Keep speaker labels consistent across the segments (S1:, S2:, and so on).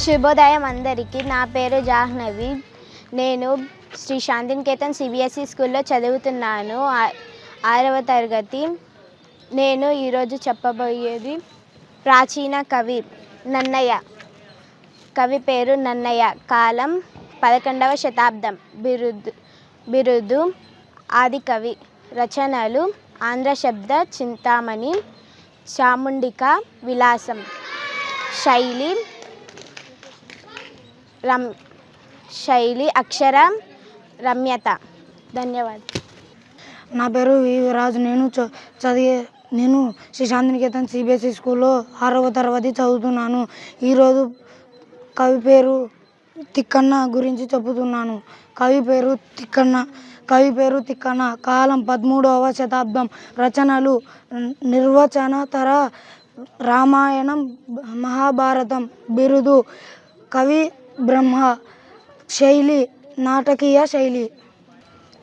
S1: శుభోదయం అందరికీ. నా పేరు జాహ్నవి. నేను శ్రీ శాంతినికేతన్ సిబిఎస్ఈ స్కూల్లో చదువుతున్నాను, 6వ తరగతి. నేను ఈరోజు చెప్పబోయేది ప్రాచీన కవి నన్నయ్య. కవి పేరు నన్నయ్య. కాలం 11వ శతాబ్దం. బిరుదు ఆదికవి. రచనలు ఆంధ్ర శబ్ద చింతామణి, చాముండిక విలాసం. శైలి అక్షర రమ్యత. ధన్యవాదాలు.
S2: నా పేరు వి రాజు. నేను శ్రీ శాంతినికేతన్ సిబిఎస్ఈ స్కూల్లో 6వ తరగతి చదువుతున్నాను. ఈరోజు కవి పేరు తిక్కన్న గురించి చెబుతున్నాను. కవి పేరు తిక్కన్న. కాలం 13వ శతాబ్దం. రచనలు నిర్వచనతర రామాయణం, మహాభారతం. బిరుదు కవి బ్రహ్మ. శైలి నాటకీయ శైలి.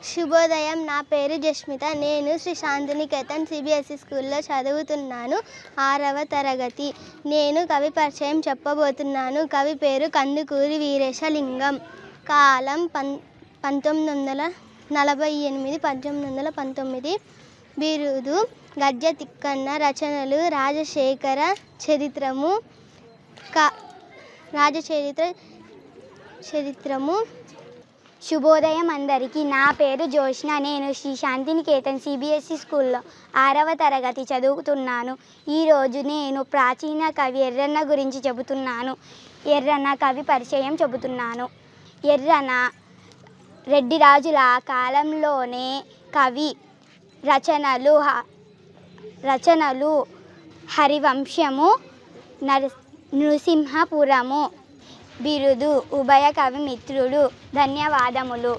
S3: శుభోదయం. నా పేరు జస్మిత. నేను శ్రీ శాంతినికేతన్ సిబిఎస్ఈ స్కూల్లో చదువుతున్నాను, 6వ తరగతి. నేను కవి పరిచయం చెప్పబోతున్నాను. కవి పేరు కందుకూరి వీరేశలింగం. కాలం 1948-1919. బిరుదు గద్య తిక్కన్న. రచనలు రాజశేఖర చరిత్రము.
S1: శుభోదయం అందరికీ. నా పేరు జోష్న. నేను శ్రీ శాంతినికేతన్ సిబిఎస్ఈ స్కూల్లో 6వ తరగతి చదువుతున్నాను. ఈరోజు నేను ప్రాచీన కవి ఎర్రన్న గురించి చెబుతున్నాను. ఎర్రన్న కవి పరిచయం చెబుతున్నాను. ఎర్రన్న రెడ్డి రాజుల కాలంలోనే కవి. రచనలు హరివంశము, నృసింహపురము. బిరుదు ఉభయ కవి మిత్రుడు. ధన్యవాదములు.